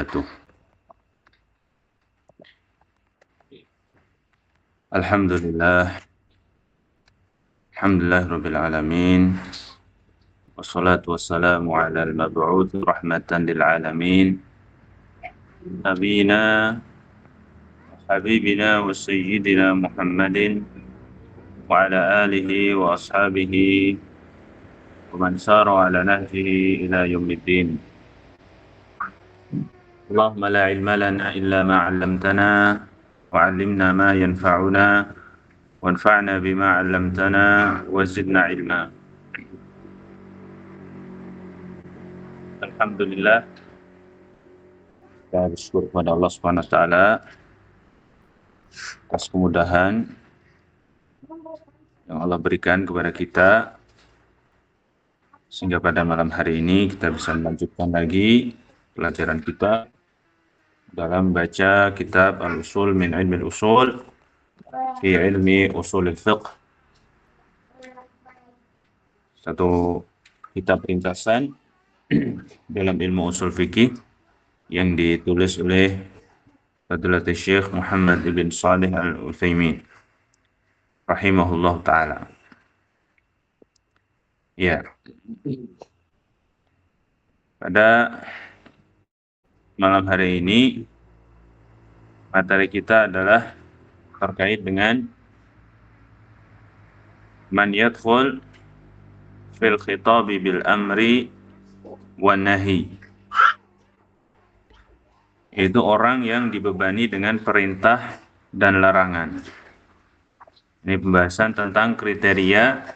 وبركاته. الحمد لله رب العالمين، والصلاة والسلام على المبعوث رحمة للعالمين نبينا حبيبنا وسيدنا محمد وعلى آله وأصحابه ومن سار على نهجه إلى يوم الدين. اللهم لا علم لنا إلا ما علمتنا وعلمنا ما ينفعنا وانفعنا بما علمتنا وزدنا علما. Alhamdulillah, kita bersyukur kepada Allah Subhanahu wa taala atas kemudahan yang Allah berikan kepada kita sehingga pada malam hari ini kita bisa melanjutkan lagi pelajaran kita dalam baca kitab Al-Usul min Ilmi Al-Usul fi Ilmi Usul Al-Fiqh, satu kitab ringkasan dalam ilmu usul fikih yang ditulis oleh Fadilatul Syekh Muhammad ibn Shalih Al-Utsaimin rahimahullah ta'ala. Ya, pada malam hari ini materi kita adalah terkait dengan man yadkhul fil khitabi bil amri wan nahi, yaitu orang yang dibebani dengan perintah dan larangan. Ini pembahasan tentang kriteria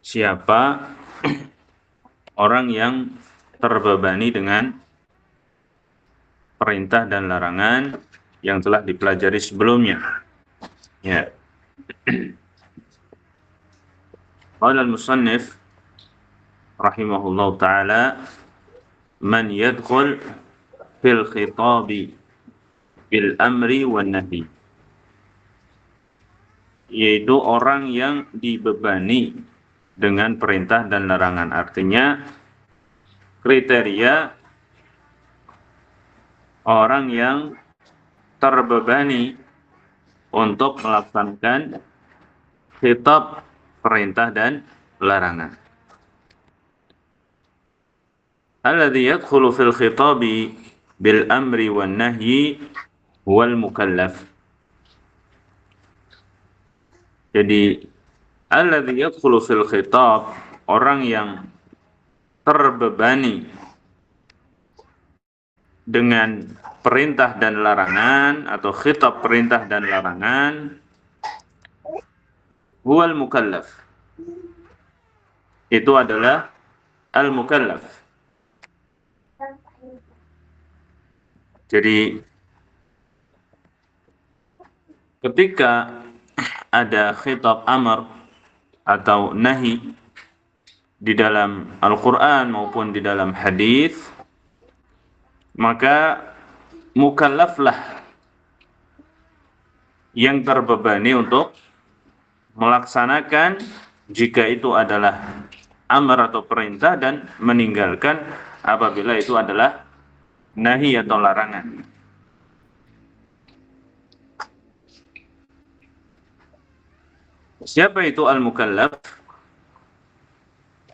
siapa orang yang terbebani dengan perintah dan larangan yang telah dipelajari sebelumnya. Ya. Qala al-musannif rahimahullah ta'ala, man yadkhul fil khitabi bil amri wan nahi, yaitu orang yang dibebani dengan perintah dan larangan. Artinya kriteria orang yang terbebani untuk melaksanakan khitab perintah dan larangan. Alladhi yadkhulu fil khitabi bil amri wan nahyi huwal mukallaf. Jadi alladhi yadkhulu fil khitab, orang yang terbebani dengan perintah dan larangan atau khitab perintah dan larangan, huwal mukallaf, itu adalah al-mukallaf. Jadi ketika ada khitab amr atau nahi di dalam Al-Quran maupun di dalam hadis, maka mukallaflah yang terbebani untuk melaksanakan jika itu adalah amr atau perintah, dan meninggalkan apabila itu adalah nahi atau larangan. Siapa itu al-mukallaf?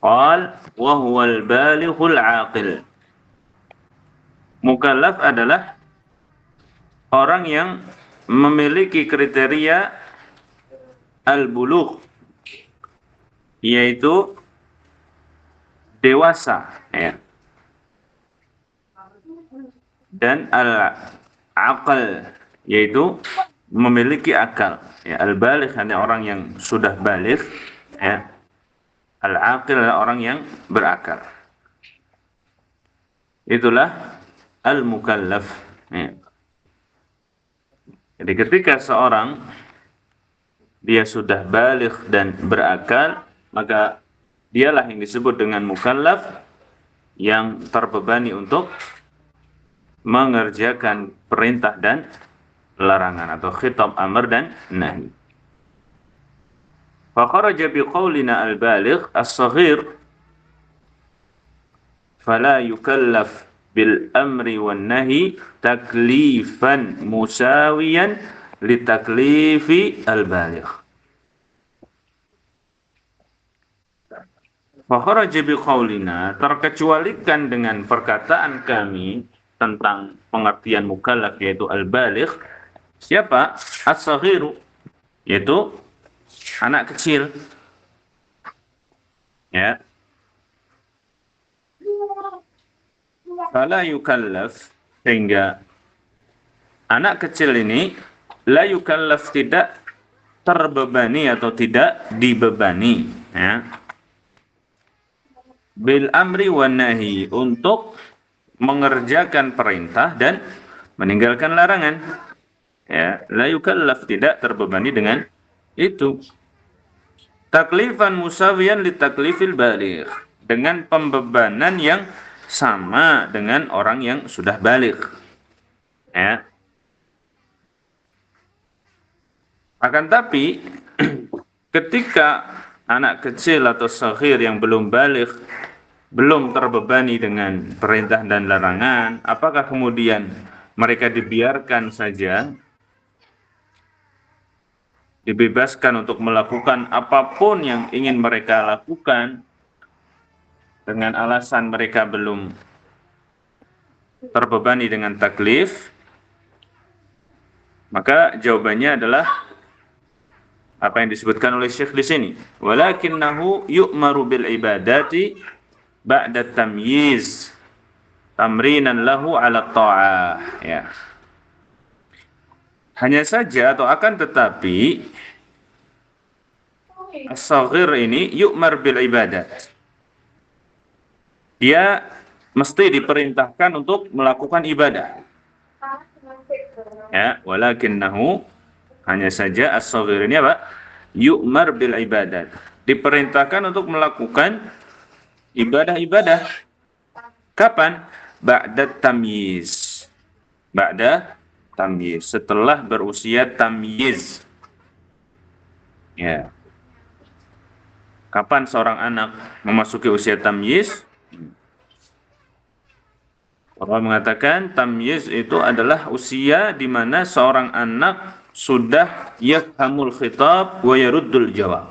Qal wa huwa al-balighul aqil. Mukallaf adalah orang yang memiliki kriteria al-bulugh, yaitu dewasa, ya, dan al-aqal, yaitu memiliki akal. Ya, al-baligh hanya orang yang sudah baligh, ya. Al-aqil adalah orang yang berakal. Itulah al-mukallaf. Ya. Jadi ketika seorang dia sudah baligh dan berakal, maka dialah yang disebut dengan mukallaf, yang terbebani untuk mengerjakan perintah dan larangan atau khitab amr dan nahi. Fa kharaja bi qaulina al-baligh as-saghir fala yukallaf bil amri wan nahi taklifan musawiyan li taklifi al baligh. Fa kharaja bi qaulina, terkecualikan dengan perkataan kami tentang pengertian mukallaf yaitu al baligh. Siapa? As-saghiru, yaitu anak kecil. Ya. Fala yukallaf, sehingga anak kecil ini la yukallaf, tidak terbebani atau tidak dibebani, ya, bil amri wan nahi, untuk mengerjakan perintah dan meninggalkan larangan. Ya, la yukallaf, tidak terbebani dengan itu. Taklifan musawiyan li taklifil baligh, dengan pembebanan yang sama dengan orang yang sudah baligh. Ya. Akan tapi ketika anak kecil atau saghir yang belum baligh belum terbebani dengan perintah dan larangan, apakah kemudian mereka dibiarkan saja, dibebaskan untuk melakukan apapun yang ingin mereka lakukan dengan alasan mereka belum terbebani dengan taklif? Maka jawabannya adalah apa yang disebutkan oleh Syekh di sini. Walakinnahu yu'maru bil ibadati ba'da tamyiz tamrinan lahu ala ta'ah. Ya. Hanya saja atau akan tetapi as-saghir ini yu'mar bil ibadat. Dia mesti diperintahkan untuk melakukan ibadah. Ya, walakinnahu, hanya saja as-saghir ini apa? Yu'mar bil ibadat. Diperintahkan untuk melakukan ibadah-ibadah. Kapan? Ba'da tamyiz. Ba'da tamyiz, setelah berusia tamyiz. Ya. Kapan seorang anak memasuki usia tamyiz? Orang mengatakan tamyiz itu adalah usia di mana seorang anak sudah yafhamul khitab wa yaruddul jawab.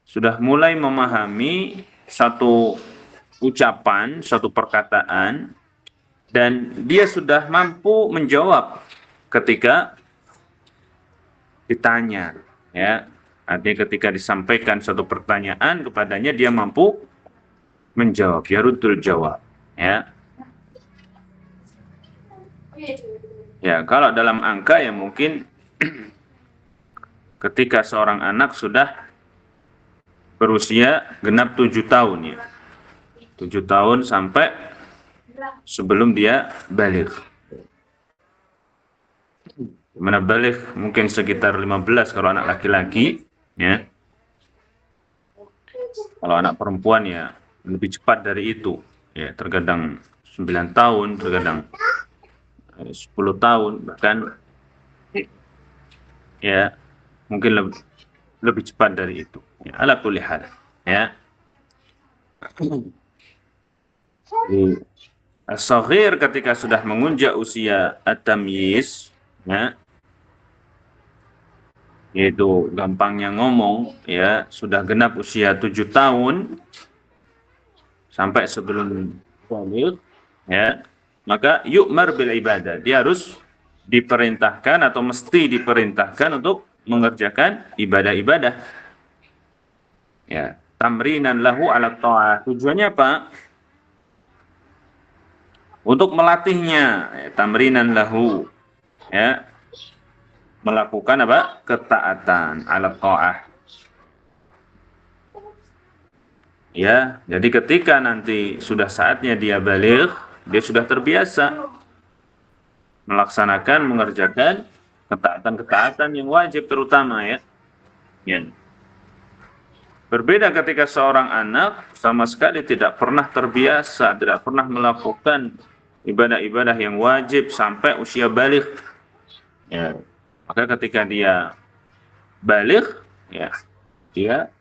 Sudah mulai memahami satu ucapan, satu perkataan, dan dia sudah mampu menjawab ketika ditanya, ya. Artinya ketika disampaikan satu pertanyaan kepadanya, dia mampu menjawab, yaruddul jawab, ya. Ya, kalau dalam angka ya mungkin ketika seorang anak sudah berusia genap 7 tahun, ya. 7 tahun sampai sebelum dia baligh. Mana baligh mungkin sekitar 15 kalau anak laki-laki, ya. Kalau anak perempuan ya lebih cepat dari itu, ya, terkadang 9 tahun, terkadang 10 tahun, bahkan ya mungkin lebih cepat dari itu. Ya, ala kulli hal, ya. As-saghir ketika sudah mengunjak usia at-tamyiz, ya, yaitu gampangnya ngomong, ya, sudah genap usia 7 tahun sampai sebelum baligh, ya, maka yu'mar bil ibadah, dia harus diperintahkan atau mesti diperintahkan untuk mengerjakan ibadah-ibadah. Ya, tamrinan lahu ala ta'ah. Tujuannya apa? Untuk melatihnya, ya, tamrinan lahu, ya, melakukan apa? Ketaatan ala ta'ah. Ya, jadi ketika nanti sudah saatnya dia baligh, dia sudah terbiasa melaksanakan, mengerjakan ketaatan-ketaatan yang wajib terutama, ya. Ya. Berbeda ketika seorang anak sama sekali tidak pernah terbiasa, tidak pernah melakukan ibadah-ibadah yang wajib sampai usia baligh. Ya. Maka ketika dia baligh, ya, dia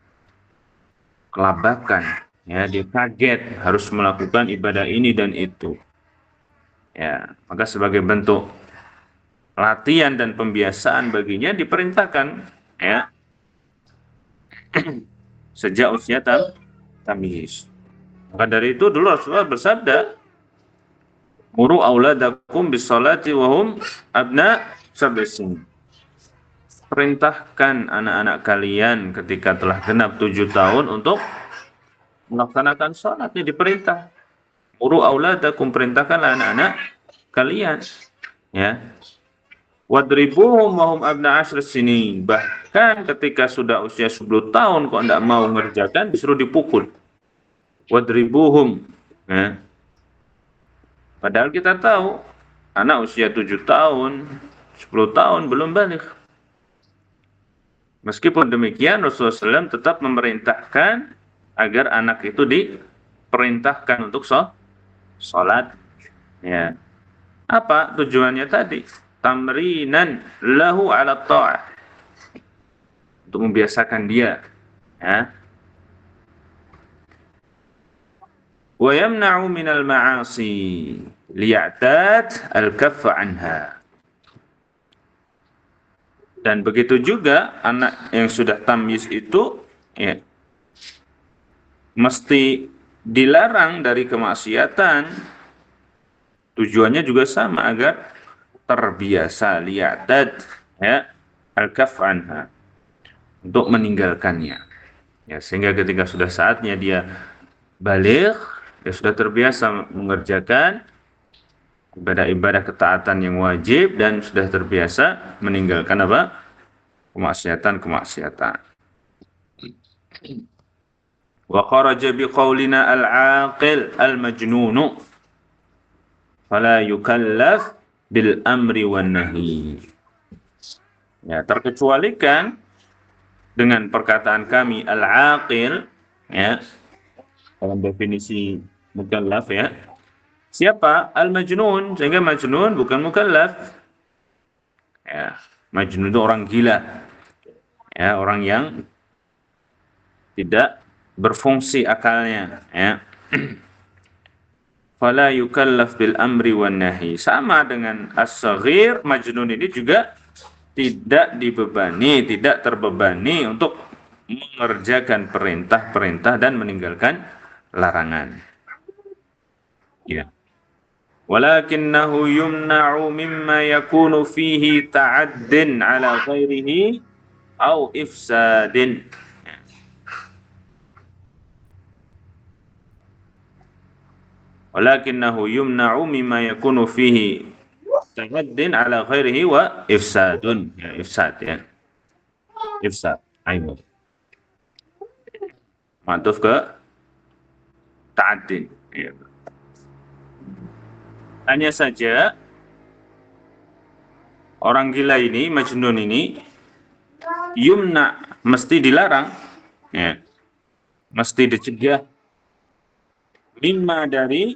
kelabakan, Ya, dia kaget harus melakukan ibadah ini dan itu. Ya, maka sebagai bentuk latihan dan pembiasaan baginya diperintahkan, ya, sejak usia tamyiz. Maka dari itu dulu Rasulullah bersabda, "Muru auladakum bis-shalati wa hum abna sab'in." Perintahkan anak-anak kalian ketika telah genap 7 tahun untuk melaksanakan sholat. Ini diperintah. Muru auladakum, perintahkanlah anak-anak kalian. Ya. Wadribuhum wa hum abna asyr sinin. Bahkan ketika sudah usia 10 tahun kok tidak mau mengerjakan, disuruh dipukul. Wadribuhum. Ya. Padahal kita tahu anak usia 7 tahun, 10 tahun belum balik. Meskipun demikian Rasulullah SAW tetap memerintahkan agar anak itu diperintahkan untuk sholat. Ya. Apa tujuannya tadi? Tamrinan lahu ala ta'ah. Untuk membiasakan dia. Ya. Wa yamna'u minal ma'asi liya'tad al-kaffa anha. Dan begitu juga anak yang sudah tamyiz itu, ya, mesti dilarang dari kemaksiatan. Tujuannya juga sama, agar terbiasa, liya'tad, ya, al-kaf anha, untuk meninggalkannya. Ya, sehingga ketika sudah saatnya dia baligh, dia sudah terbiasa mengerjakan ibadah-ibadah ketaatan yang wajib dan sudah terbiasa meninggalkan apa? Kemaksiatan-kemaksiatan. Wa kharaja biqaulina al-aqil al-majnunu fala yukallaf bil amri wan nahi. Ya, terkecualikan dengan perkataan kami al-aqil, ya, dalam definisi mukallaf, ya. Siapa? Al-majnun, sehingga majnun bukan mukallaf. Ya, majnun itu orang gila. Ya, orang yang tidak berfungsi akalnya, ya. Fala yukallaf bil amri wan nahi. Sama dengan as-saghir, majnun ini juga tidak dibebani, tidak terbebani untuk mengerjakan perintah-perintah dan meninggalkan larangan. Ya. Walakinnahu yumna'u mimma yakunu fihi ta'addin ala ghairihi au ifsadin. Walakinnahu yumna'u mimma yakunu fihi ta'addin ala ghairihi wa ifsadun. Ya, ifsad, ya. Ifsad. Ayo. Ma'tuf ke ta'addin. Ya. Hanya saja orang gila ini, majnun ini, yumna, mesti dilarang, ya, mesti dicegah, mimma, dari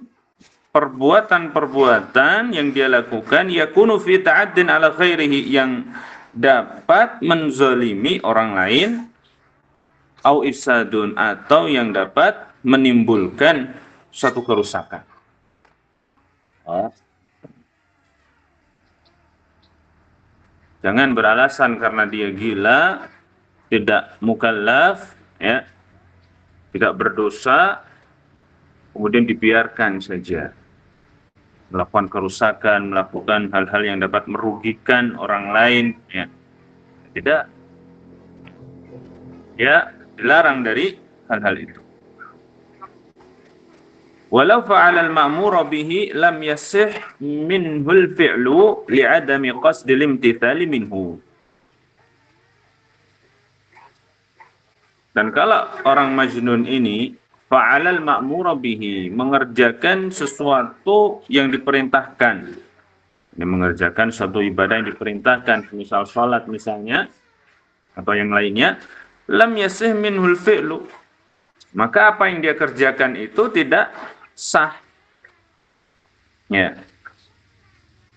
perbuatan-perbuatan yang dia lakukan, yakunu fi ta'addin ala ghairihi, yang dapat menzalimi orang lain, au ifsadun, atau yang dapat menimbulkan suatu kerusakan. Jangan beralasan karena dia gila, tidak mukallaf, ya, tidak berdosa, kemudian dibiarkan saja melakukan kerusakan, melakukan hal-hal yang dapat merugikan orang lain, ya. Tidak. Ya, dilarang dari hal-hal itu. Walau fa'ala al-ma'mura bihi lam yasih minhul fi'lu li'adami qasdil imtithali minhu. Dan kalau orang majnun ini fa'ala al-ma'mura bihi, mengerjakan sesuatu yang diperintahkan, ini mengerjakan suatu ibadah yang diperintahkan, misal salat misalnya atau yang lainnya, lam yasih minhul fi'lu, maka apa yang dia kerjakan itu tidak sah. Ya.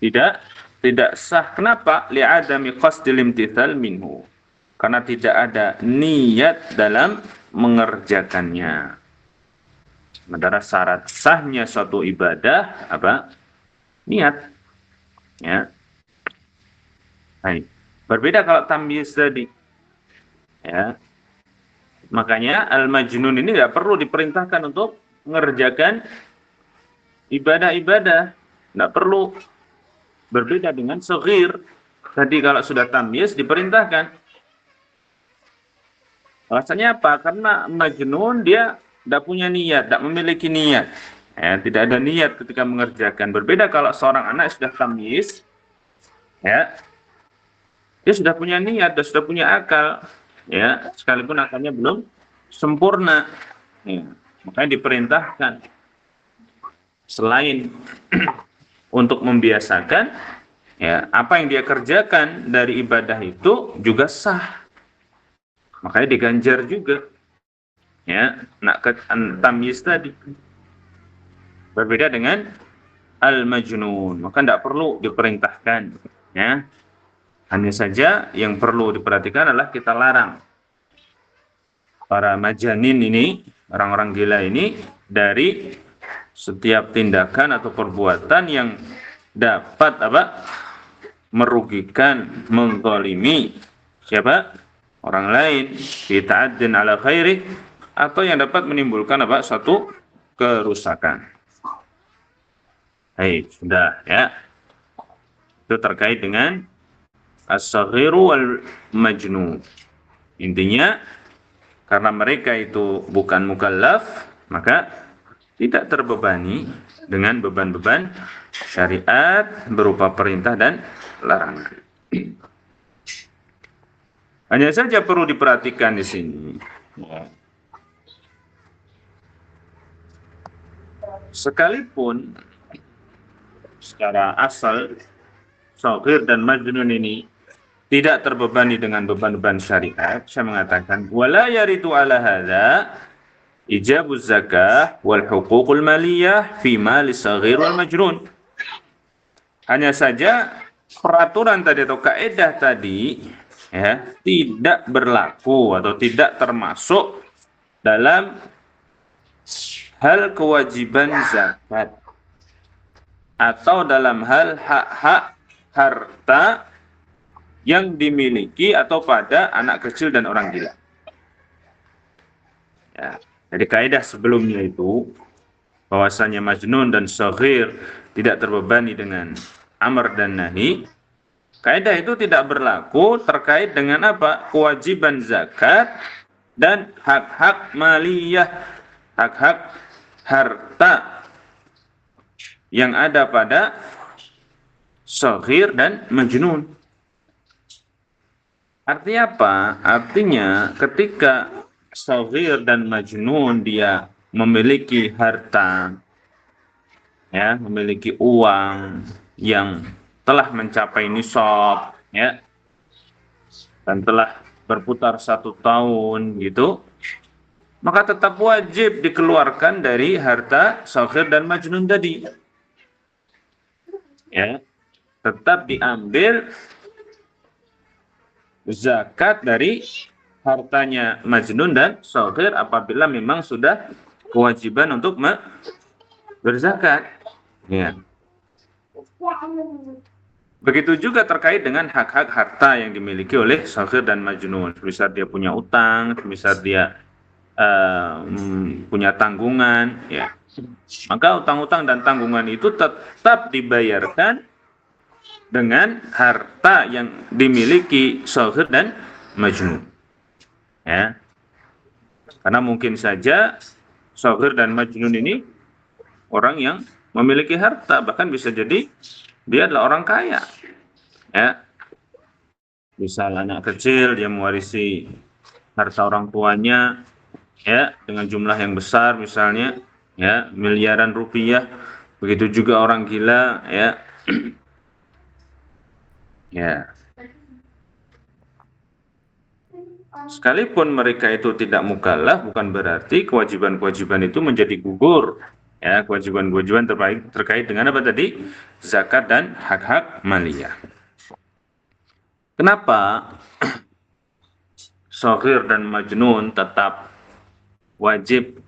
Tidak sah. Kenapa? Li'adami qasdil imtithal minhu. Karena tidak ada niat dalam mengerjakannya. Sementara syarat sahnya suatu ibadah apa? Niat. Ya. Baik. Berbeda kalau tamyiz tadi. Ya. Makanya al-majnun ini tidak perlu diperintahkan untuk mengerjakan ibadah-ibadah. Tidak perlu. Berbeda dengan saghir. Tadi kalau sudah tamyiz diperintahkan. Alasannya apa? Karena majnun dia tidak punya niat, tidak memiliki niat. Ya, tidak ada niat ketika mengerjakan. Berbeda kalau seorang anak sudah tamyiz, ya, dia sudah punya niat, dia sudah punya akal, ya, sekalipun akalnya belum sempurna. Ya, makanya diperintahkan selain untuk membiasakan, ya, apa yang dia kerjakan dari ibadah itu juga sah. Makanya diganjar juga. Ya, nak tamyiz tadi. Berbeda dengan al-majnun, maka tidak perlu diperintahkan. Ya, hanya saja yang perlu diperhatikan adalah kita larang para majanin ini, orang-orang gila ini, dari setiap tindakan atau perbuatan yang dapat apa? Merugikan, menzalimi siapa? Orang lain, bita'addin ala khairi, atau yang dapat menimbulkan apa? Suatu kerusakan. Baik, sudah ya. Itu terkait dengan as-saghiru wal majnun. Intinya karena mereka itu bukan mukallaf, maka tidak terbebani dengan beban-beban syariat berupa perintah dan larangan. Hanya saja perlu diperhatikan di sini. Ya. Sekalipun secara asal saghir dan majnun ini tidak terbebani dengan beban-beban syariat, saya mengatakan wala yaritu ala hadza ijabuz zakah wal huququl maliyah fi mali saghir wal majnun. Hanya saja peraturan tadi atau kaidah tadi ya tidak berlaku atau tidak termasuk dalam hal kewajiban zakat atau dalam hal hak-hak harta yang dimiliki atau pada anak kecil dan orang gila. Ya, jadi kaidah sebelumnya itu bahwasanya majnun dan saghir tidak terbebani dengan amr dan nahi. Kaidah itu tidak berlaku terkait dengan apa? Kewajiban zakat dan hak-hak maliyah, hak-hak harta yang ada pada saghir dan majnun. Artinya apa? Artinya ketika saghir dan majnun dia memiliki harta, ya, memiliki uang yang telah mencapai nisab, ya, dan telah berputar 1 tahun, gitu, maka tetap wajib dikeluarkan dari harta saghir dan majnun tadi. Ya, tetap diambil zakat dari hartanya majnun dan saghir apabila memang sudah kewajiban untuk berzakat. Ya. Begitu juga terkait dengan hak-hak harta yang dimiliki oleh saghir dan majnun. Misal dia punya utang, misal dia punya tanggungan, ya. Maka utang-utang dan tanggungan itu tetap dibayarkan dengan harta yang dimiliki saghir dan majnun. Ya. Karena mungkin saja saghir dan majnun ini orang yang memiliki harta, bahkan bisa jadi dia adalah orang kaya. Ya. Misal anak kecil dia mewarisi harta orang tuanya ya dengan jumlah yang besar misalnya ya miliaran rupiah. Begitu juga orang gila ya. Ya. Sekalipun mereka itu tidak mukallaf, bukan berarti kewajiban-kewajiban itu menjadi gugur. Ya, kewajiban-kewajiban terkait dengan apa tadi? Zakat dan hak-hak maliyah. Kenapa saghir dan majnun tetap wajib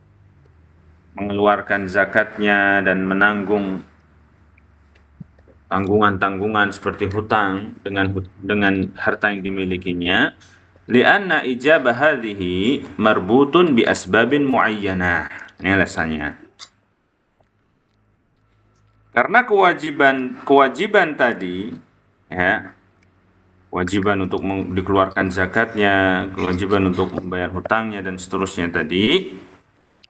mengeluarkan zakatnya dan menanggung tanggungan-tanggungan seperti hutang dengan harta yang dimilikinya, li'anna ijabah hadhihi marbutun bi asbabin muayyanah. Ini alasannya. Karena kewajiban tadi, ya, kewajiban untuk dikeluarkan zakatnya, kewajiban untuk membayar hutangnya dan seterusnya tadi,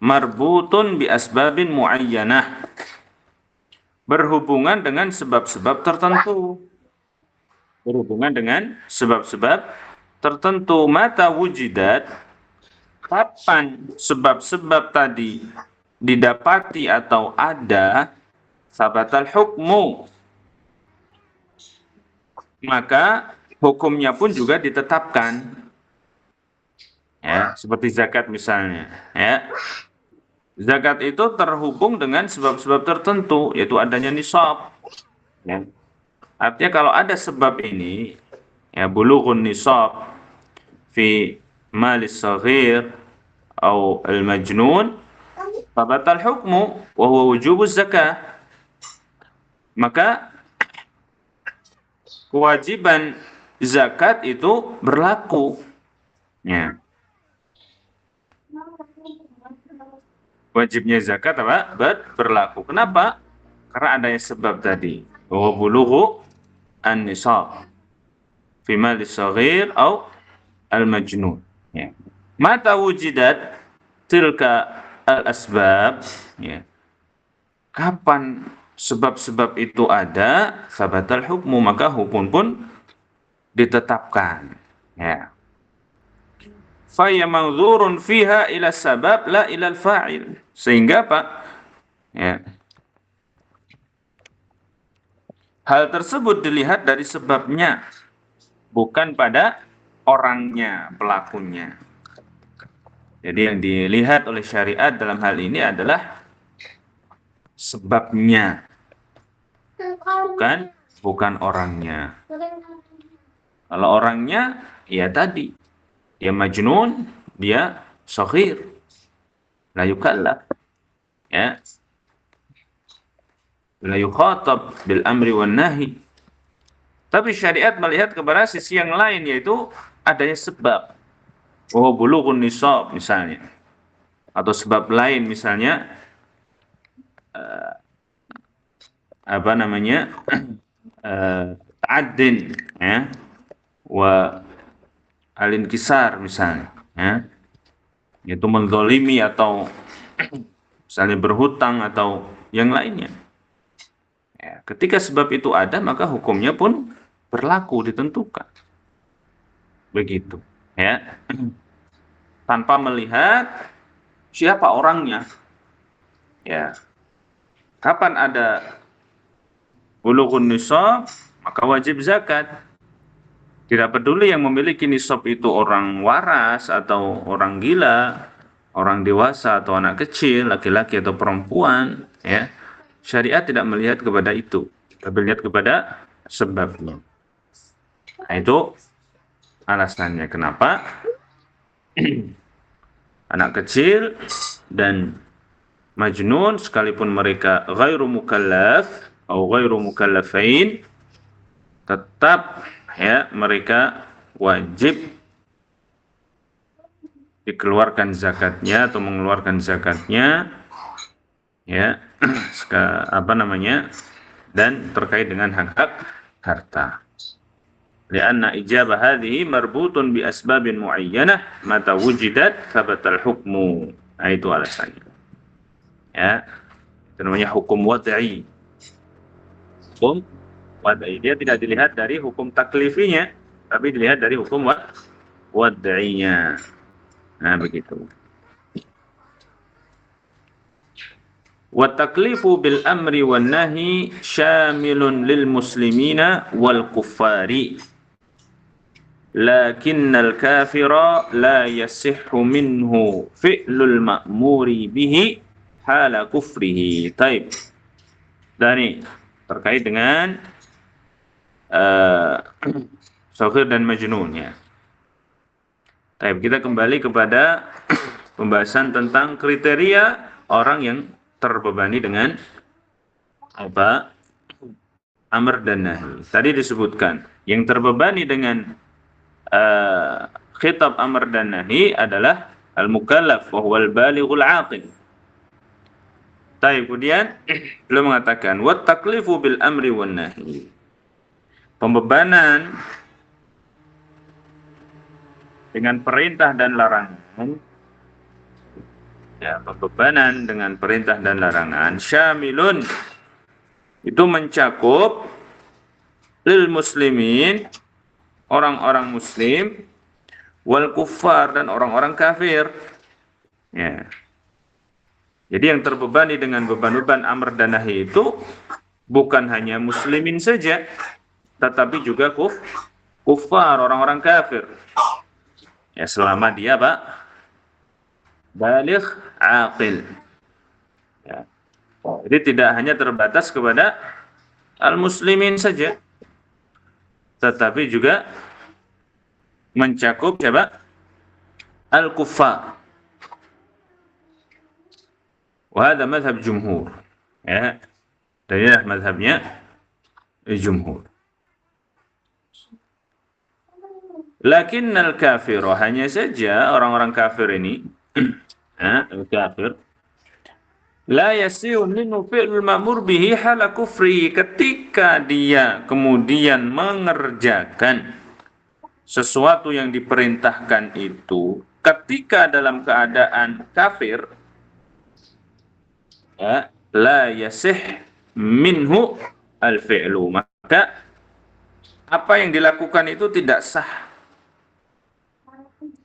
marbutun bi asbabin muayyanah, berhubungan dengan sebab-sebab tertentu. Berhubungan dengan sebab-sebab tertentu. Mata wujidat, kapan sebab-sebab tadi didapati atau ada, sabatal hukmu, maka hukumnya pun juga ditetapkan. Ya, seperti zakat misalnya, ya. Zakat itu terhubung dengan sebab-sebab tertentu, yaitu adanya nisab. Ya. Artinya kalau ada sebab ini, ya, bulughun nisab fi malis saghir atau al-majnun, fabatal hukmu wa huwa wujubuz zakah. Maka kewajiban zakat itu berlaku. Ya. Wajibnya zakat apa? Berlaku. Kenapa? Karena adanya sebab tadi. Wa bulughu an-nisab fi malis saghir atau al-majnun. Ya. Mata wujidat tilka al-asbab, ya. Kapan sebab-sebab itu ada, sabatal hukmu, maka hukum pun ditetapkan. Ya. Faya mangzurun fiha ila sabab la ila al-fa'il. Sehingga Pak, ya, hal tersebut dilihat dari sebabnya, bukan pada orangnya, pelakunya. Jadi yang dilihat oleh syariat dalam hal ini adalah sebabnya, bukan orangnya. Kalau orangnya, ya tadi, dia majnun, dia saghir, la yukallaf, ya, la yukhatab bil amri wan nahi. Tapi syariat melihat kepada sisi yang lain, yaitu adanya sebab. Oh, bulughun nisab misalnya, atau sebab lain misalnya apa namanya, ta'addin, ya, wa al-inkisar misalnya, ya, yaitu menzalimi atau misalnya berhutang atau yang lainnya. Ya, ketika sebab itu ada, maka hukumnya pun berlaku, ditentukan. Begitu, ya. Tanpa melihat siapa orangnya. Ya. Kapan ada bulughun nisab, maka wajib zakat. Tidak peduli yang memiliki nisab itu orang waras atau orang gila, orang dewasa atau anak kecil, laki-laki atau perempuan, ya. Syariat tidak melihat kepada itu, tapi melihat kepada sebabnya. Nah, itu alasannya kenapa anak kecil dan majnun, sekalipun mereka ghairu mukallaf atau ghairu mukallafain, tetap, ya, mereka wajib dikeluarkan zakatnya atau mengeluarkan zakatnya, ya, apa namanya, dan terkait dengan hak-hak harta. Lianna ijabah hadhihi marbutun bi asbabin muayyanah, mata wujidat thabatal hukmu. Nah, itu alasannya. Ya, itu namanya hukum wad'i. Hukum wad'i, dia tidak dilihat dari hukum taklifinya, tapi dilihat dari hukum wad'inya. Nah, begitu. Wa taklifu bil amri wan nahi syamilun lil muslimina wal kuffari. Lakinnal kafira la yasihhu minhu fi'lul ma'muri bihi hala kufrihi. Taib. Dari terkait dengan saghir dan majnun, ya. Taib, kita kembali kepada pembahasan tentang kriteria orang yang terbebani dengan apa? Amr dan nahi. Tadi disebutkan yang terbebani dengan khitab amr dan nahi adalah al-mukallaf wa huwal balighul aqil. Baik, kemudian beliau mengatakan wat taklifu bil amri wan nahi. Pembebanan dengan perintah dan larangan, ya, pembebanan dengan perintah dan larangan syamilun, itu mencakup lil muslimin, orang-orang muslim, wal kuffar, dan orang-orang kafir. Ya. Jadi yang terbebani dengan beban-beban amr dan nahi itu bukan hanya muslimin saja, tetapi juga kuffar, orang-orang kafir. Ya, selama dia baligh aqil. Ya. Jadi tidak hanya terbatas kepada al-muslimin saja, tetapi juga mencakup siapa? Al-kuffar. Wahada madhab jumhur. Ya, darilah madhabnya jumhur. Lakin al-kafir, hanya saja orang-orang kafir ini, al-kafir, la yasiu minhu fi'lul ma'mur bihi hala kufri, ketika dia kemudian mengerjakan sesuatu yang diperintahkan itu ketika dalam keadaan kafir, ya, la yasih minhu al-fi'lu, maka apa yang dilakukan itu tidak sah.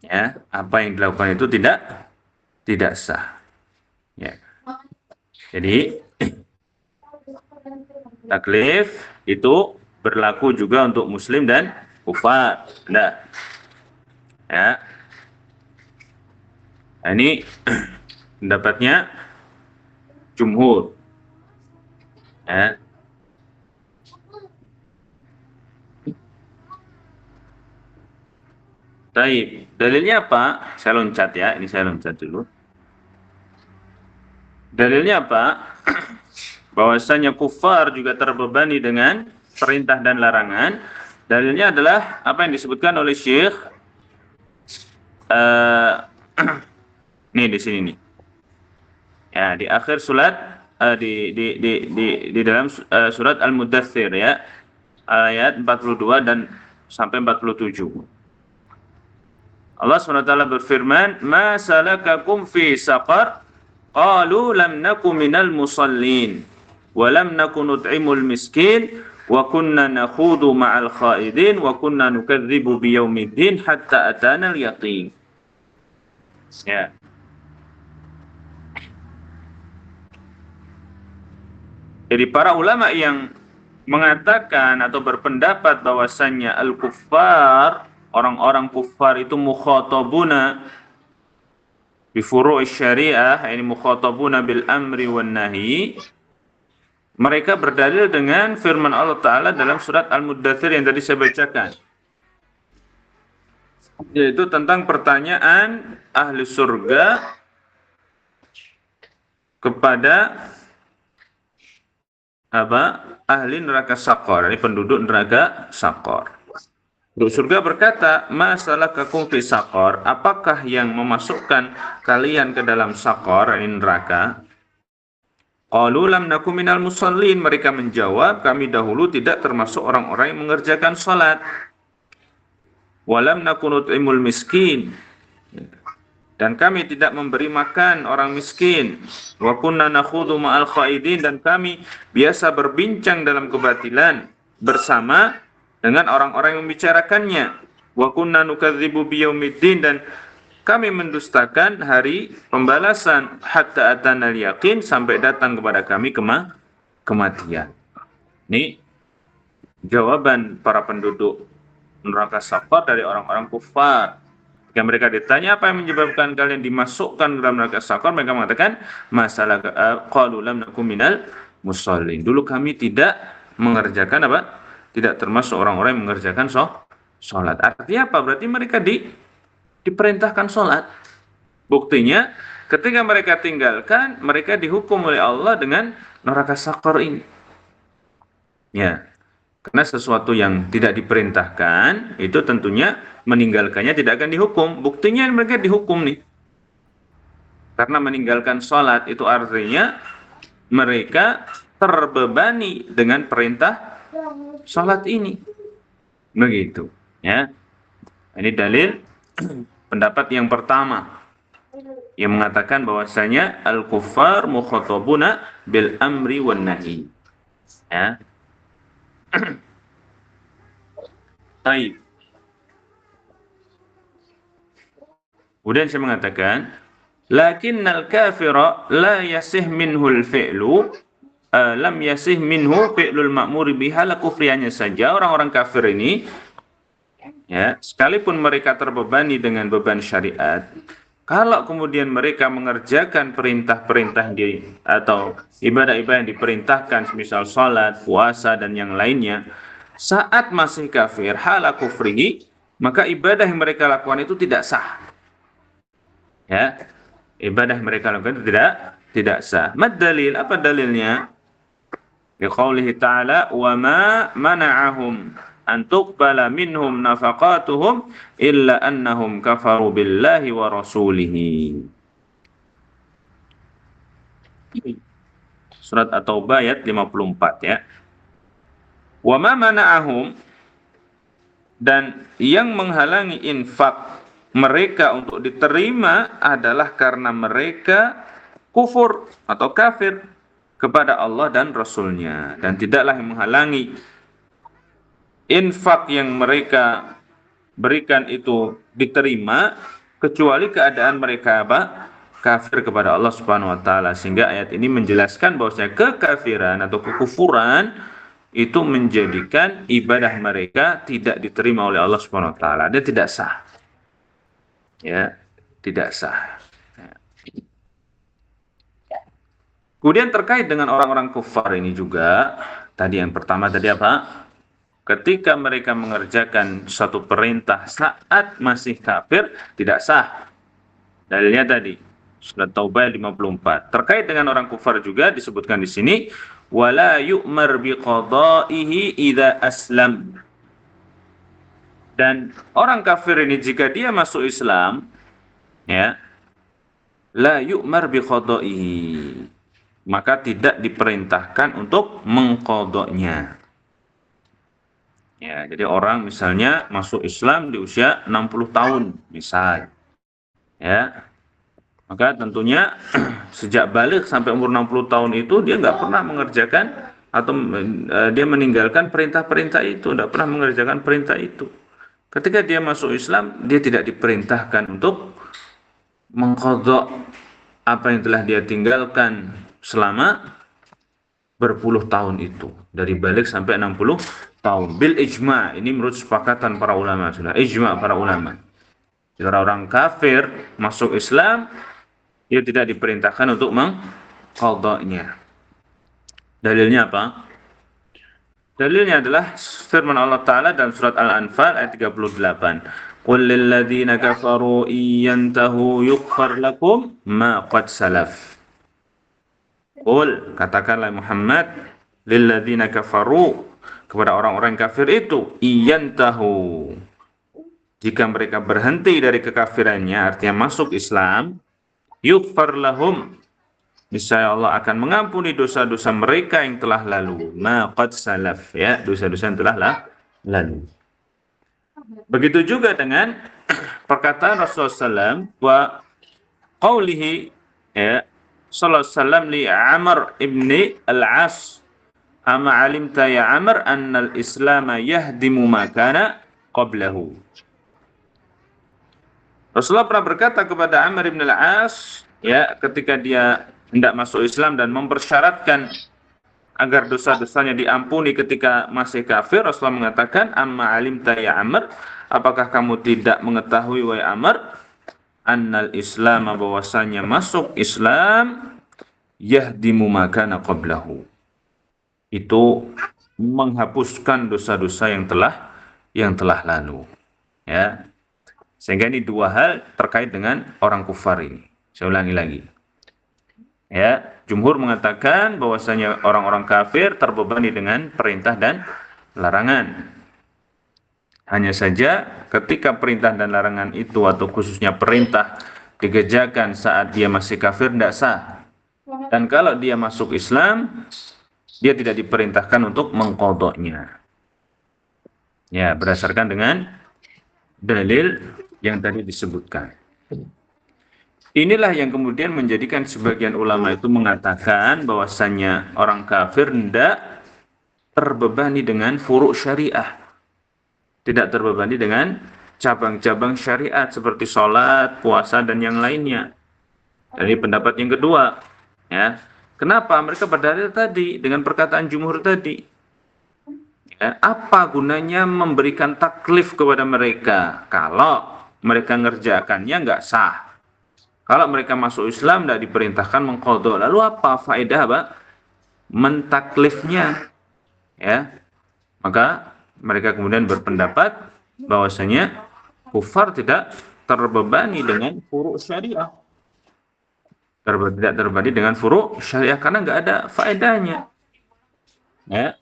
Ya, apa yang dilakukan itu tidak sah. Ya. Jadi taklif itu berlaku juga untuk muslim dan kufar. Nah, ya. Nah, ini pendapatnya jumhur. Ya. Baik, dalilnya apa? Saya loncat ya, ini saya loncat dulu. Dalilnya apa? Bahwasanya kufar juga terbebani dengan perintah dan larangan. Dalilnya adalah apa yang disebutkan oleh Syekh nih di sini nih. Ya, di akhir surat di dalam surat Al-Mudaththir ya. Ayat 42 dan sampai 47. Allah SWT berfirman, "Ma salakakum fi saqar? Qalu lam naku minal musallin wa lam naku nut'imul miskin wa kunna nakhudu ma'al khaidin wa kunna nukadzibu biyaumiddin hatta atana al-yaqin." Ya. Jadi para ulama yang mengatakan atau berpendapat bahwasannya al-kuffar, orang-orang kufar itu mukhatabuna bi furu' syariah, ini mukhatabuna bil amri wan nahi. Mereka berdalil dengan firman Allah Ta'ala dalam surat Al-Mudaththir yang tadi saya bacakan, yaitu tentang pertanyaan ahli surga kepada ahli neraka Saqar, ini penduduk neraka Saqar. Penduduk surga berkata, "Ma salakakum fi saqar?" Apakah yang memasukkan kalian ke dalam Saqar, ini neraka? Qalu lam naku minal musallin. Mereka menjawab, kami dahulu tidak termasuk orang-orang yang mengerjakan salat. Wa lam naku nut'imul miskin. Dan kami tidak memberi makan orang miskin. Wa kunna nakhudhu ma'al khaidin. Dan kami biasa berbincang dalam kebatilan bersama dengan orang-orang yang membicarakannya. Wa kunna nukadzibu biyaumiddin. Dan kami mendustakan hari pembalasan hatta atanal yaqin, sampai datang kepada kami kematian. Ini jawaban para penduduk neraka Saqar dari orang-orang kufar. Jika mereka ditanya apa yang menyebabkan kalian dimasukkan ke dalam neraka Saqar, mereka mengatakan masalah qalu lam nakum minal musallin. Dulu kami tidak mengerjakan tidak termasuk orang-orang yang mengerjakan sholat. Artinya apa? Berarti mereka diperintahkan sholat. Buktinya ketika mereka tinggalkan, mereka dihukum oleh Allah dengan neraka sakor ini. Ya, karena sesuatu yang tidak diperintahkan, itu tentunya meninggalkannya tidak akan dihukum. Buktinya mereka dihukum nih. Karena meninggalkan sholat itu artinya mereka terbebani dengan perintah sholat ini. Begitu. Ya, ini dalil pendapat yang pertama yang mengatakan bahwasanya al-kuffar mukhatabuna bil amri wan nahi. Ya. Baik. Kemudian saya mengatakan, lakinnal kafira la yasih minhul fi'lu lam yasih minhu fi'lul ma'muri biha la kufriyannya saja. Orang-orang kafir ini, ya, sekalipun mereka terbebani dengan beban syariat, kalau kemudian mereka mengerjakan perintah-perintah atau ibadah-ibadah yang diperintahkan, misal salat, puasa dan yang lainnya, saat masih kafir, hala kufrihi, maka ibadah yang mereka lakukan itu tidak sah. Ya, ibadah yang mereka lakukan itu tidak sah. Mad dalil, apa dalilnya? Biqaulihi ta'ala, wa ma mana'ahum an tuqbala minhum nafaqatuhum illa annahum kafaru billahi wa rasulihi. Surat At-Taubah ayat 54 ya. Wa ma mana'ahum, dan yang menghalangi infak mereka untuk diterima adalah karena mereka kufur atau kafir kepada Allah dan Rasulnya. Dan tidaklah yang menghalangi infak yang mereka berikan itu diterima kecuali keadaan mereka apa? Kafir kepada Allah Subhanahu wa taala. Sehingga ayat ini menjelaskan bahwasanya kekafiran atau kekufuran itu menjadikan ibadah mereka tidak diterima oleh Allah Subhanahu wa taala. Dia tidak sah. Ya, tidak sah. Kemudian terkait dengan orang-orang kufar ini juga, tadi yang pertama tadi apa? Ketika mereka mengerjakan satu perintah saat masih kafir, tidak sah. Dalilnya tadi, surat Taubah 54. Terkait dengan orang kufar juga disebutkan di sini, wala yu'mar biqada'ihi idza aslam. Dan orang kafir ini jika dia masuk Islam, ya, la yu'mar biqada'ihi, maka tidak diperintahkan untuk mengqadanya. Ya, jadi orang misalnya masuk Islam di usia 60 tahun, misal. Ya. Maka tentunya sejak balik sampai umur 60 tahun itu dia nggak pernah mengerjakan atau dia meninggalkan perintah-perintah itu, nggak pernah mengerjakan perintah itu. Ketika dia masuk Islam, dia tidak diperintahkan untuk mengqadha apa yang telah dia tinggalkan selama berpuluh tahun itu, dari balik sampai 60 tahun. Bil ijma', ini menurut sepakatan para ulama, sudah ijma' para ulama. Jika orang kafir masuk Islam, dia tidak diperintahkan untuk mengqadhanya. Dalilnya apa? Dalilnya adalah firman Allah Ta'ala dalam surat Al-Anfal ayat 38. Qul lilladzina kafaru iyantahu yughfar lakum ma qad salaf. Qul, katakanlah Muhammad, lilladzina kafaru, kepada orang-orang kafir itu, iyantahu, jika mereka berhenti dari kekafirannya, artinya masuk Islam, yughfar lahum, niscaya Allah akan mengampuni dosa-dosa mereka yang telah lalu. Ma qad salaf, ya, dosa-dosa yang telah lalu. Begitu juga dengan perkataan Rasulullah SAW wa qawlihi, ya, sallallahu alaihi wasallam li Amr ibni al-As, ama alimta ya Amr anna al-Islam yahdimu ma kana qablahu. Rasulullah pernah berkata kepada Amr ibn al-As, ya, ketika dia hendak masuk Islam dan mempersyaratkan agar dosa-dosanya diampuni ketika masih kafir, Rasulullah mengatakan, amma alimta ya Amr, apakah kamu tidak mengetahui wahai Amr, annal Islam, bahwasanya masuk Islam yahdimu ma kana qablahu, itu menghapuskan dosa-dosa yang telah lalu, ya. Sehingga ini dua hal terkait dengan orang kufar ini. Saya ulangi lagi. Ya, jumhur mengatakan bahwasanya orang-orang kafir terbebani dengan perintah dan larangan. Hanya saja ketika perintah dan larangan itu atau khususnya perintah dikerjakan saat dia masih kafir tidak sah. Dan kalau dia masuk Islam, dia tidak diperintahkan untuk mengqadha'nya. Ya, berdasarkan dengan dalil yang tadi disebutkan. Inilah yang kemudian menjadikan sebagian ulama itu mengatakan bahwasannya orang kafir tidak terbebani dengan furu' syariah. Tidak terbebani dengan cabang-cabang syariat seperti sholat, puasa, dan yang lainnya. Dari pendapat yang kedua, ya, kenapa mereka berdalil tadi dengan perkataan jumhur tadi? Ya, apa gunanya memberikan taklif kepada mereka kalau mereka ngerjakannya nggak sah? Kalau mereka masuk Islam tidak diperintahkan mengqadha. Lalu apa faedah apa? Mentaklifnya. Ya. Maka mereka kemudian berpendapat bahwasanya kufar tidak terbebani dengan furu' syariah. Tidak terbebani dengan furu' syariah karena nggak ada faedahnya. Ya.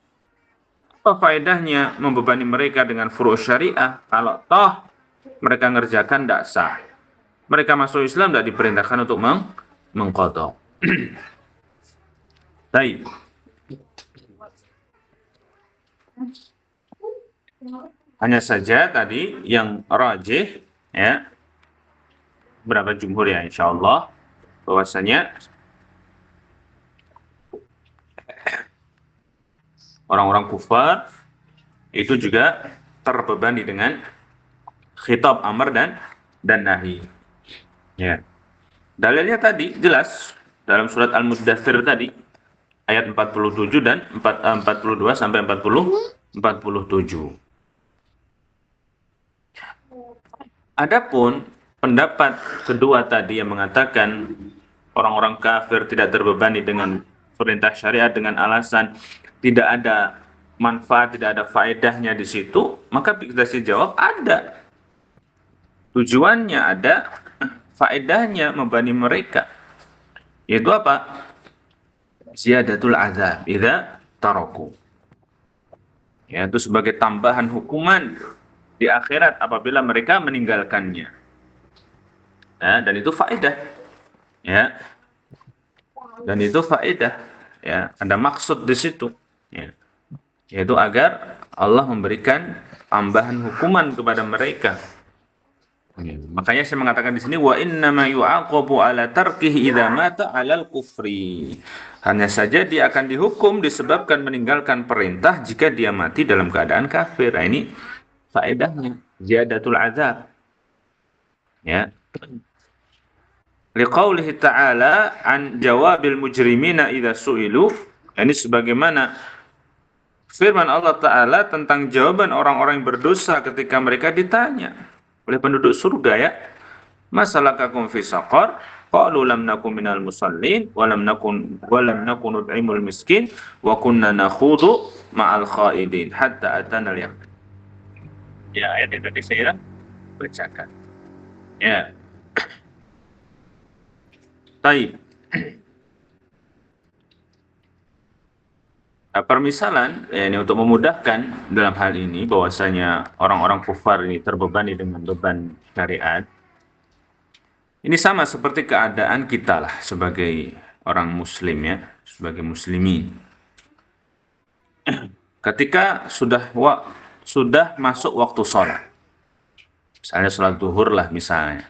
Apa faedahnya membebani mereka dengan furu' syariah kalau toh mereka ngerjakan tidak sah? Mereka masuk Islam tidak diperintahkan untuk mengqadha. Baik. Hanya saja tadi yang rajih, ya, berapa jumhur ya insyaallah, bahwasanya orang-orang kufar itu juga terbebani dengan khitab amr dan nahi. Ya. Dalilnya tadi jelas dalam surat Al-Muddatsir tadi ayat 47 dan 42 sampai 47. Adapun pendapat kedua tadi yang mengatakan orang-orang kafir tidak terbebani dengan perintah syariat dengan alasan tidak ada manfaat, tidak ada faedahnya di situ, maka kita jawab ada. Tujuannya ada, faedahnya membebani mereka. Yaitu apa? Ziyadatul azab idza taraku. Yaitu sebagai tambahan hukuman di akhirat apabila mereka meninggalkannya. Ya, dan itu faedah. Ya. Dan itu faedah. Ya, ada maksud di situ. Ya. Yaitu agar Allah memberikan tambahan hukuman kepada mereka. Ya. Makanya saya mengatakan di sini wa innama yu'aqabu ala tarkihi idza mata 'alal kufri. Hanya saja dia akan dihukum disebabkan meninggalkan perintah jika dia mati dalam keadaan kafir. Nah, ini faedahnya ziyadatul azab. Ya. Liqaulihi ta'ala an jawabil mujrimina idza su'ilu. Ini sebagaimana firman Allah Ta'ala tentang jawaban orang-orang yang berdosa ketika mereka ditanya oleh penduduk surga, ya. Masalakakum fi saqar? Qalu lam nakum minal musallin wa lam nakun nut'imul miskin wa kunna nakhudhu ma'al khaidin hatta atana al-yaqin. Ya, ayat itu tadi saya bacakan. Ya. Baik. Nah, permisalan ya, ini untuk memudahkan dalam hal ini bahwasanya orang-orang kufar ini terbebani dengan beban syariat. Ini sama seperti keadaan kita lah sebagai orang muslim, ya, sebagai muslimin. Ketika sudah masuk waktu sholat, misalnya sholat zuhur lah misalnya,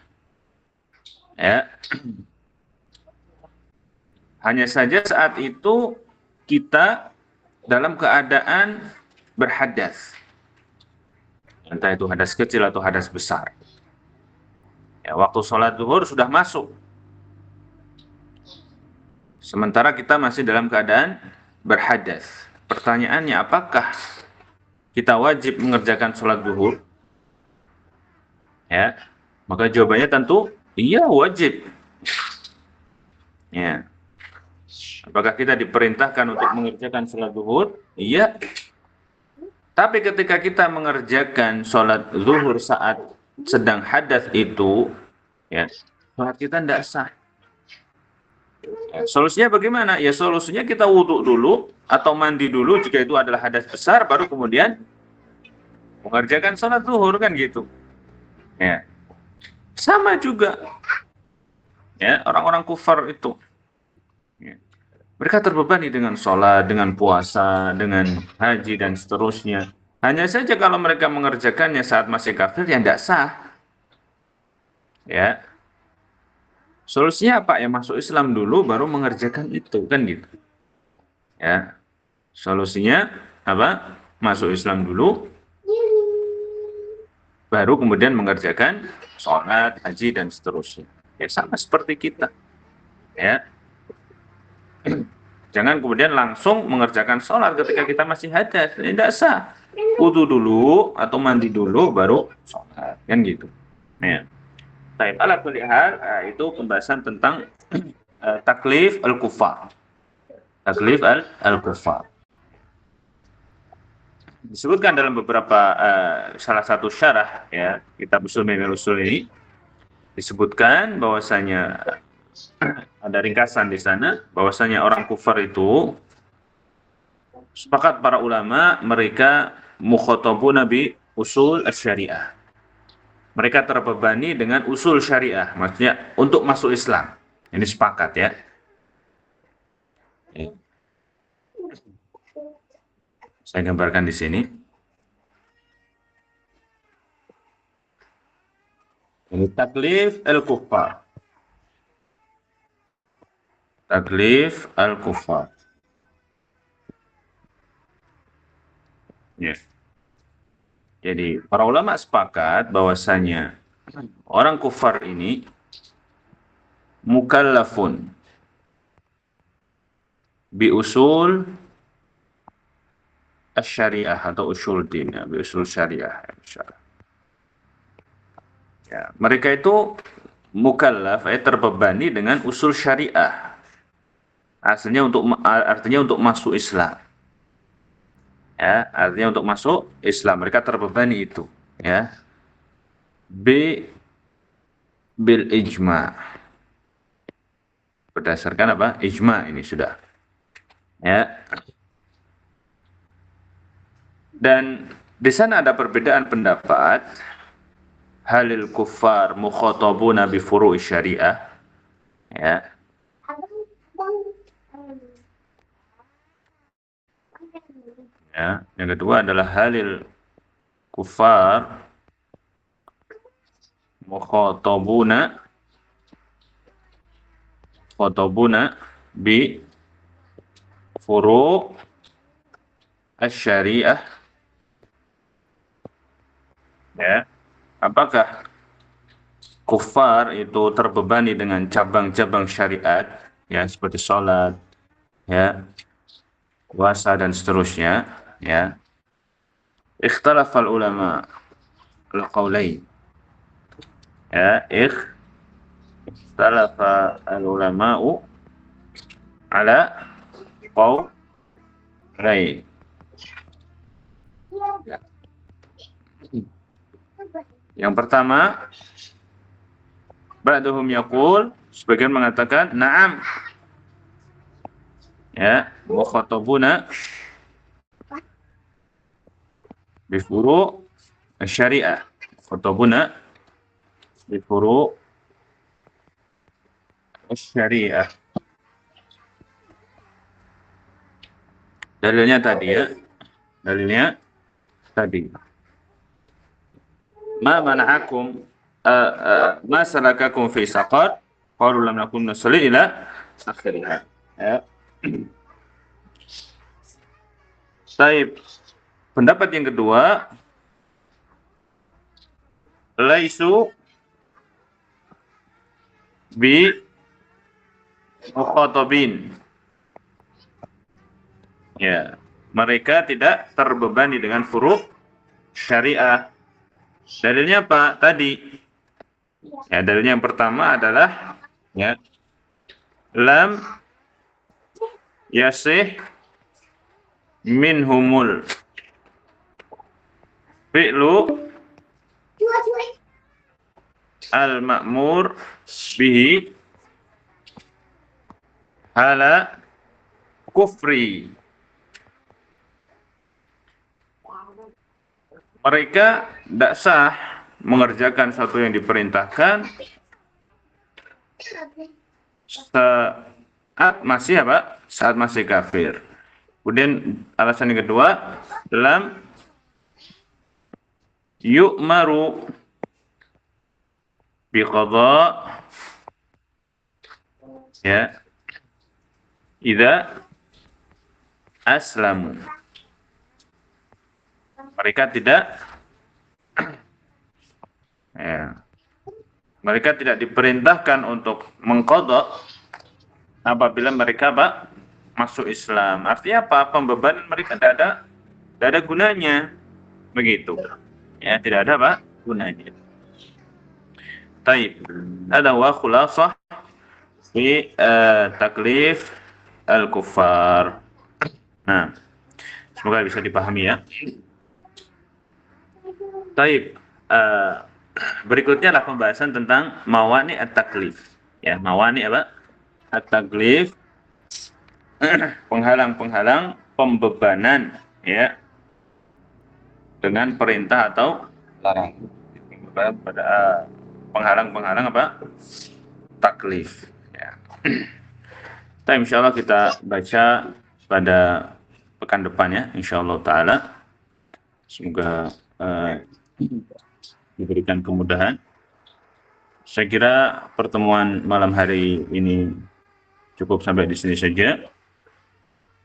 ya, hanya saja saat itu kita dalam keadaan berhadas, entah itu hadas kecil atau hadas besar. Ya, waktu sholat zuhur sudah masuk, sementara kita masih dalam keadaan berhadas. Pertanyaannya, apakah kita wajib mengerjakan sholat zuhur? Ya, maka jawabannya tentu iya, wajib. Ya. Apakah kita diperintahkan untuk mengerjakan sholat zuhur? Iya. Tapi ketika kita mengerjakan sholat zuhur saat sedang hadas itu, ya, sholat kita tidak sah. Ya, solusinya bagaimana? Ya solusinya kita wudhu dulu atau mandi dulu jika itu adalah hadas besar, baru kemudian mengerjakan sholat zuhur kan gitu. Ya, sama juga. Ya, orang-orang kufar itu. Ya. Mereka terbebani dengan sholat, dengan puasa, dengan haji dan seterusnya. Hanya saja kalau mereka mengerjakannya saat masih kafir, ya tidak sah. Ya, solusinya apa? Ya masuk Islam dulu, baru mengerjakan itu kan gitu. Ya, solusinya apa? Masuk Islam dulu, baru kemudian mengerjakan sholat, haji dan seterusnya. Ya sama seperti kita. Ya, jangan kemudian langsung mengerjakan sholat ketika kita masih hadas. Ini tidak sah. Wudu dulu atau mandi dulu baru sholat. Kan gitu. Ya. Baik, ala kulli hal, itu pembahasan tentang taklif al-kufar. Taklif al-kufar. Disebutkan dalam beberapa salah satu syarah ya kitab usul minal usul ini disebutkan bahwasanya ada ringkasan di sana bahwasanya orang kufar itu sepakat para ulama mereka mukhatabuna bi usul syariah. Mereka terbebani dengan usul syariah, maksudnya untuk masuk Islam. Ini sepakat ya. Saya gambarkan di sini. Ini taklif al-kuffar. Taklif al-kuffar. Yes. Jadi para ulama sepakat bahwasanya orang kufar ini mukallafun bi usul syariah atau usul din ya, bi usul syariah ya, mereka itu mukallaf terbebani dengan usul syariah. Artinya untuk masuk Islam. Ya, artinya untuk masuk Islam mereka terbebani itu, ya. Bil ijma. Berdasarkan apa? Ijma ini sudah. Ya. Dan di sana ada perbedaan pendapat. Halil kuffar mukhatabuna bi furu'i syariah. Ya. Ya, yang kedua adalah halil kufar mukhatabuna bi furu' asy-syariah. Ya. Apakah kufar itu terbebani dengan cabang-cabang syariat ya seperti sholat, ya, puasa dan seterusnya, ya. Ikhtalafal ulama al-qaulain. Ya, ikhtalafa al-ulama'u ala qaulain. Yang pertama, ba'duhum yaqul, sebagian mengatakan na'am. Ya, mukhatabuna bi furu' syariah. Mukhatabuna bi furu' syariah. Dalilnya tadi ya. Dalilnya tadi. Ma mana'akum ma salakakum fi saqar? Qalu lam nakun nusalli ila akhirih. Ya. Baik. Pendapat yang kedua, laisu bi mukhatabin. Ya, mereka tidak terbebani dengan furu' syariah. Dalilnya apa? Tadi. Ya, dalilnya yang pertama adalah ya lam yasih minhumul fi'lu al-ma'mur bihi hala kufri. Mereka tidak sah mengerjakan satu yang diperintahkan saat masih apa? Saat masih kafir. Kemudian alasan yang kedua, dalam yu'maru biqadha ya idza aslamu. Mereka tidak ya, mereka tidak diperintahkan untuk mengqadha apabila mereka apa? Masuk Islam. Artinya apa? Pembebanan mereka tidak ada gunanya. Begitu. Ya, tidak ada apa? Gunanya. Taib. Ada wa khulasah fi taklif al-kuffar. Nah, semoga bisa dipahami ya. Taib. Berikutnya adalah pembahasan tentang mawani at-taklif. Ya, mawani apa? At-taklif, penghalang-penghalang pembebanan ya dengan perintah atau larang. Pada penghalang-penghalang apa? Taklif ya. Insyaallah kita baca pada pekan depan ya, insyaallah taala. Semoga diberikan kemudahan. Saya kira pertemuan malam hari ini cukup sampai di sini saja.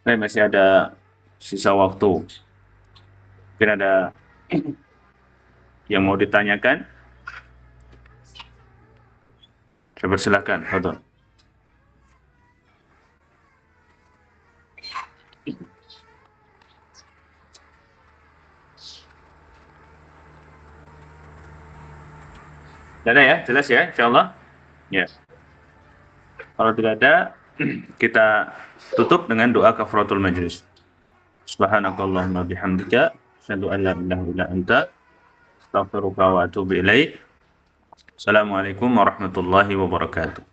Saya masih ada sisa waktu. Mungkin ada yang mau ditanyakan? Saya persilahkan, Fadhol. Ada ya, jelas ya, insyaallah. Ya. Kalau tidak ada, kita tutup dengan doa kafaratul majlis. Subhanakallahumma bihamdika, asyhadu an la ilaha illa anta, astaghfiruka wa atubu ilaik. Assalamualaikum warahmatullahi wabarakatuh.